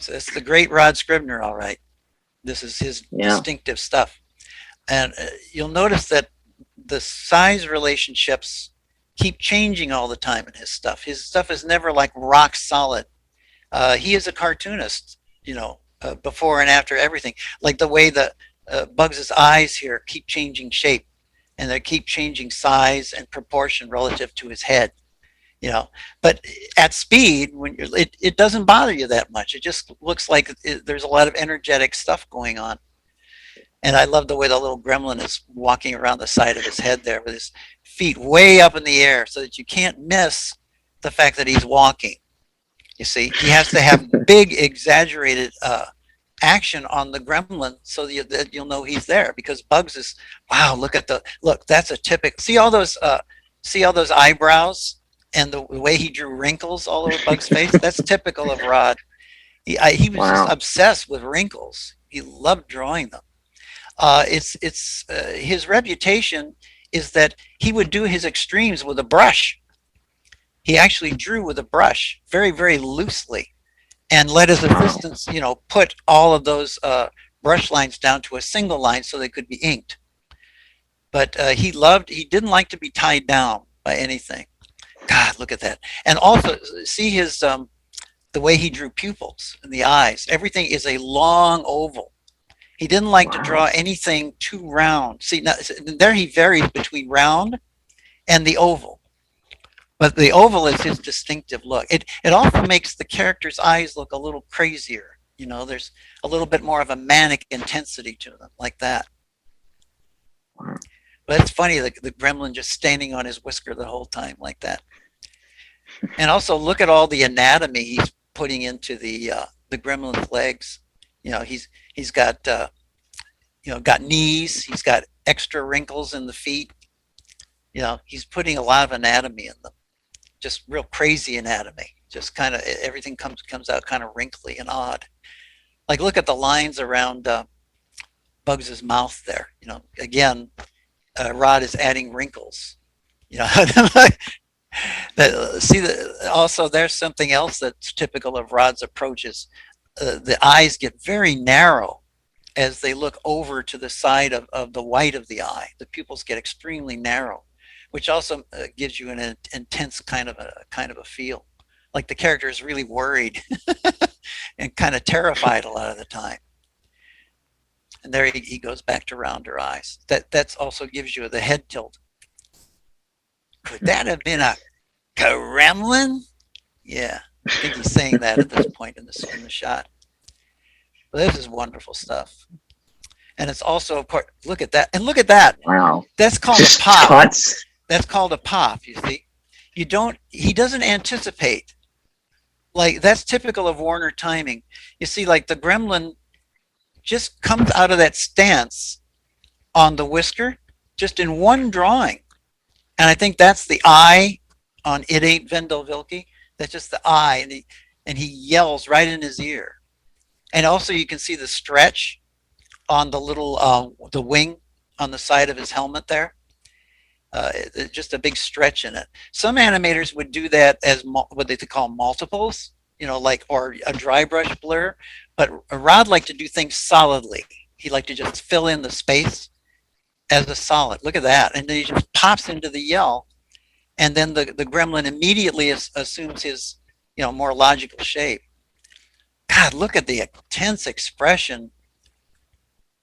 So it's the great Rod Scribner, all right. This is his distinctive stuff. And you'll notice that the size relationships keep changing all the time in his stuff. His stuff is never like rock solid. He is a cartoonist, before and after everything. Like the way the Bugs's eyes here keep changing shape, and they keep changing size and proportion relative to his head. But at speed, when it doesn't bother you that much. It just looks like there's a lot of energetic stuff going on. And I love the way the little gremlin is walking around the side of his head there with his feet way up in the air so that you can't miss the fact that he's walking. You see, he has to have big, exaggerated action on the gremlin so that you'll know he's there, because Bugs is, wow, look, that's a typical, see all those eyebrows and the way he drew wrinkles all over Bugs' face? That's typical of Rod. He was just obsessed with wrinkles. He loved drawing them. His reputation is that he would do his extremes with a brush. He actually drew with a brush very, very loosely, and let his assistants, put all of those brush lines down to a single line so they could be inked. But he didn't like to be tied down by anything. God, look at that. And also see his, the way he drew pupils in the eyes. Everything is a long oval. He didn't like to draw anything too round. See, now, there he varies between round and the oval. But the oval is his distinctive look. It also makes the character's eyes look a little crazier. There's a little bit more of a manic intensity to them, like that. But it's funny, the gremlin just standing on his whisker the whole time, like that. And also look at all the anatomy he's putting into the gremlin's legs. He's got got knees. He's got extra wrinkles in the feet. He's putting a lot of anatomy in them. Just real crazy anatomy. Just kind of everything comes out kind of wrinkly and odd. Like look at the lines around Bugs's mouth there. Again, Rod is adding wrinkles. Also there's something else that's typical of Rod's approaches. The eyes get very narrow as they look over to the side of the white of the eye. The pupils get extremely narrow, which also gives you an intense kind of a feel, like the character is really worried and kind of terrified a lot of the time. And there he goes back to rounder eyes. That's also gives you the head tilt. Could that have been a gremlin? Yeah, I think he's saying that at this point in the shot. But this is wonderful stuff. And it's also, of course, look at that. And look at that. Wow. That's called a pop. Cuts. That's called a pop, you see. He doesn't anticipate. Like, that's typical of Warner timing. You see, like the gremlin just comes out of that stance on the whisker, just in one drawing. And I think that's the eye on It Ain't Vendel Vilke. That's just the eye, and he yells right in his ear. And also you can see the stretch on the little the wing on the side of his helmet there. Just a big stretch in it. Some animators would do that as what they call multiples, or a dry brush blur. But Rod liked to do things solidly. He liked to just fill in the space as a solid. Look at that. And then he just pops into the yell. And then the gremlin immediately assumes his, more logical shape. God, look at the intense expression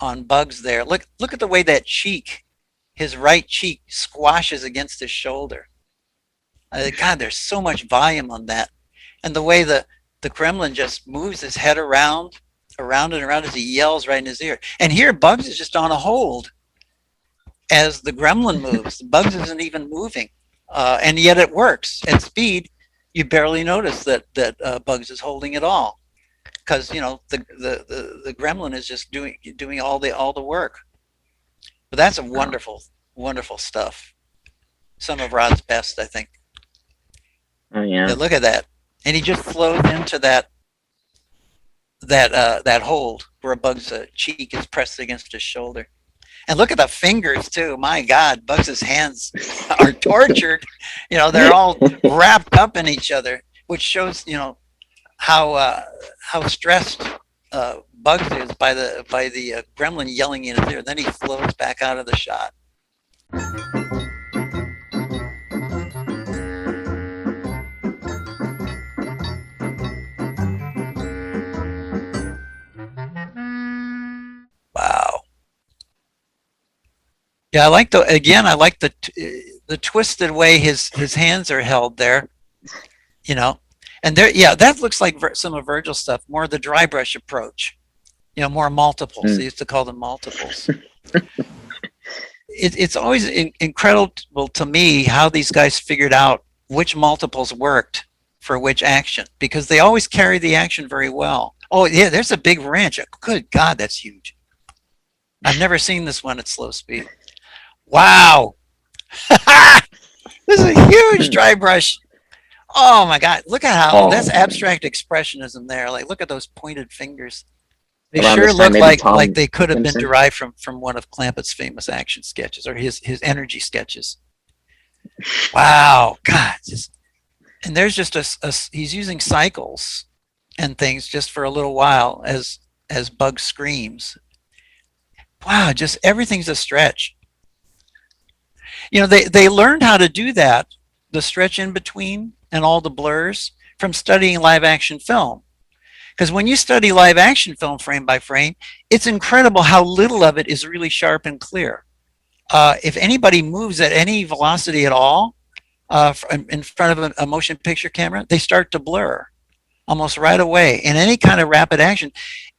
on Bugs there. Look at the way that cheek, his right cheek, squashes against his shoulder. God, there's so much volume on that. And the way the gremlin just moves his head around and around as he yells right in his ear. And here Bugs is just on a hold as the gremlin moves. Bugs isn't even moving. And yet it works. At speed, you barely notice that Bugs is holding it all, because the gremlin is just doing all the work. But that's a wonderful, wonderful stuff. Some of Rod's best, I think. Oh yeah. But look at that, and he just flows into that hold where Bugs' cheek is pressed against his shoulder. And look at the fingers too. My God, Bugs's hands are tortured. They're all wrapped up in each other, which shows, how stressed Bugs is by the gremlin yelling in his ear. Then he floats back out of the shot. Wow. Yeah, I like the twisted way his hands are held there, you know. And there, yeah, that looks like some of Virgil's stuff, more the dry brush approach, you know, more multiples. They used to call them multiples. It's always incredible to me how these guys figured out which multiples worked for which action, because they always carry the action very well. Oh yeah, there's a big wrench. Good God, that's huge. I've never seen this one at slow speed. Wow. This is a huge dry brush. Oh my God, look at how that's abstract expressionism there. Like, look at those pointed fingers. They sure look like they could have been derived from one of Clampett's famous action sketches, or his energy sketches. Wow, God, and there's just he's using cycles and things just for a little while as Bug screams. Wow, just everything's a stretch. You know, they learned how to do that, the stretch in between and all the blurs, from studying live action film. Because when you study live action film frame by frame, it's incredible how little of it is really sharp and clear. If anybody moves at any velocity at all in front of a motion picture camera, they start to blur almost right away in any kind of rapid action.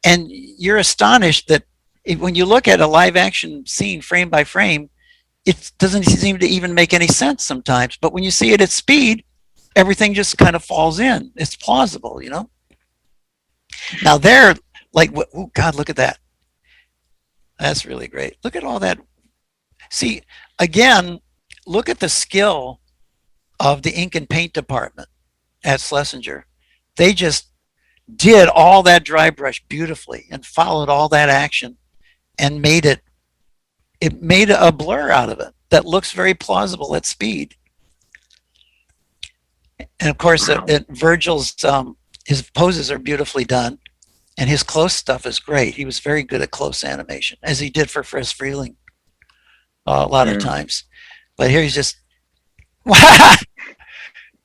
And you're astonished that when you look at a live action scene frame by frame, it doesn't seem to even make any sense sometimes. But when you see it at speed, everything just kind of falls in. It's plausible, you know? Now they're like, oh God, look at that. That's really great. Look at all that. See, again, look at the skill of the ink and paint department at Schlesinger. They just did all that dry brush beautifully and followed all that action and made a blur out of it that looks very plausible at speed. And of course, Virgil's his poses are beautifully done, and his close stuff is great. He was very good at close animation, as he did for Friz Freleng a lot of times. But here he's just, oh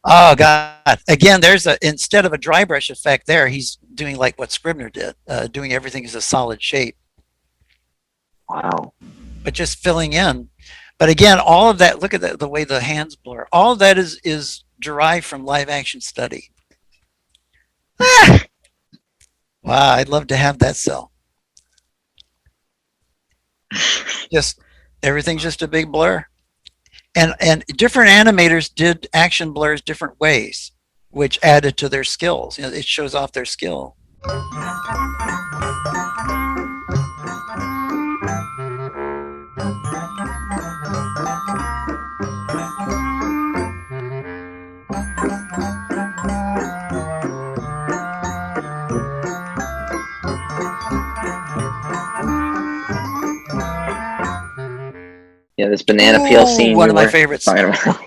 God! Again, instead of a dry brush effect there, he's doing like what Scribner did, doing everything as a solid shape. Wow! But just filling in. But again, all of that. Look at the way the hands blur. All of that is derived from live action study. Wow, I'd love to have that cell. Just everything's just a big blur. And different animators did action blurs different ways, which added to their skills. You know, it shows off their skill. Yeah, this banana peel scene. One of my favorites.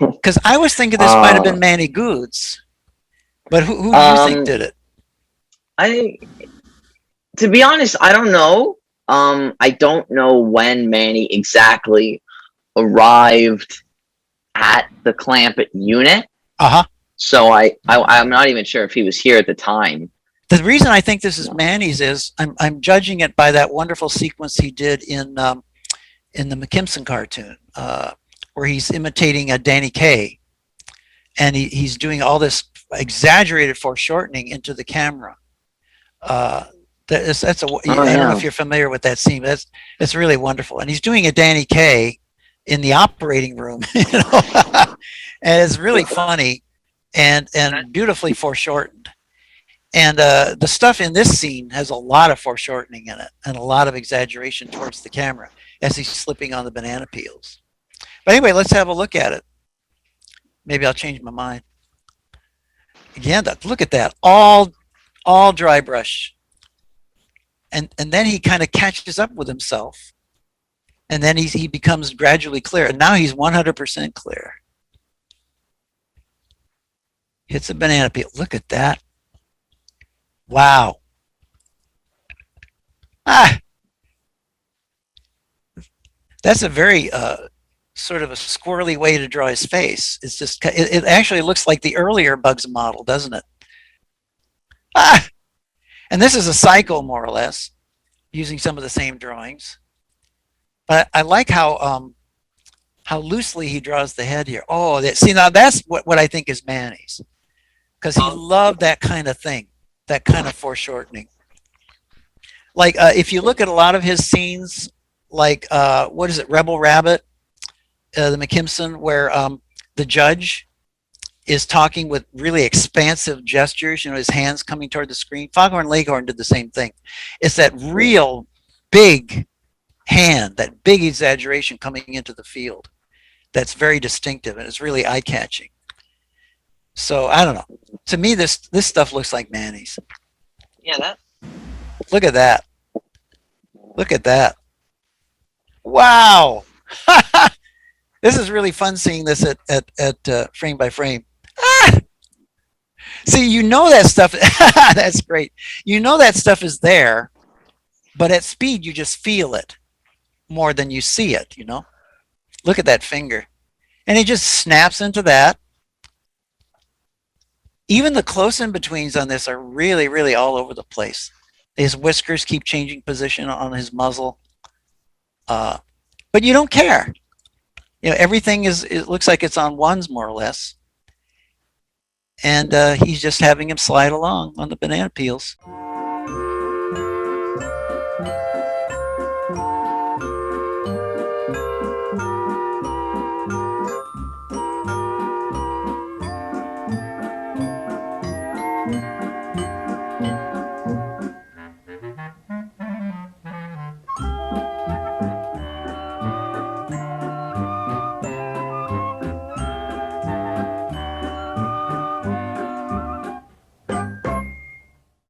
Because I was thinking this might have been Manny Goods, but who do you think did it? To be honest, I don't know. I don't know when Manny exactly arrived at the Clampett unit. So I'm not even sure if he was here at the time. The reason I think this is Manny's is I'm judging it by that wonderful sequence he did in the McKimson cartoon, where he's imitating a Danny Kaye, and he's doing all this exaggerated foreshortening into the camera. I don't know if you're familiar with that scene. But it's really wonderful, and he's doing a Danny Kaye in the operating room, you know? And it's really funny and beautifully foreshortened. And the stuff in this scene has a lot of foreshortening in it and a lot of exaggeration towards the camera as he's slipping on the banana peels. But anyway, let's have a look at it. Maybe I'll change my mind. Again, look at that, all dry brush. And then he kind of catches up with himself. And then he becomes gradually clear. And now he's 100% clear. Hits a banana peel. Look at that. Wow. Ah, that's a very sort of a squirrely way to draw his face. It's just, it actually looks like the earlier Bugs model, doesn't it? Ah, and this is a cycle, more or less, using some of the same drawings. But I like how loosely he draws the head here. Oh, see, now that's what I think is Manny's, because he loved that kind of thing, that kind of foreshortening. Like if you look at a lot of his scenes, like what is it, Rebel Rabbit, the McKimson, where the judge is talking with really expansive gestures, you know, his hands coming toward the screen. Foghorn Leghorn did the same thing. It's that real big hand, that big exaggeration coming into the field that's very distinctive, and it's really eye-catching. So I don't know. To me, this stuff looks like Manny's. Yeah, that. Look at that. Look at that. Wow. This is really fun seeing this at frame by frame. Ah! See, you know that stuff. That's great. You know that stuff is there, but at speed you just feel it more than you see it, you know? Look at that finger. And he just snaps into that. Even the close in-betweens on this are really, really all over the place. His whiskers keep changing position on his muzzle. But you don't care. You know, everything it looks like it's on ones, more or less. And he's just having him slide along on the banana peels.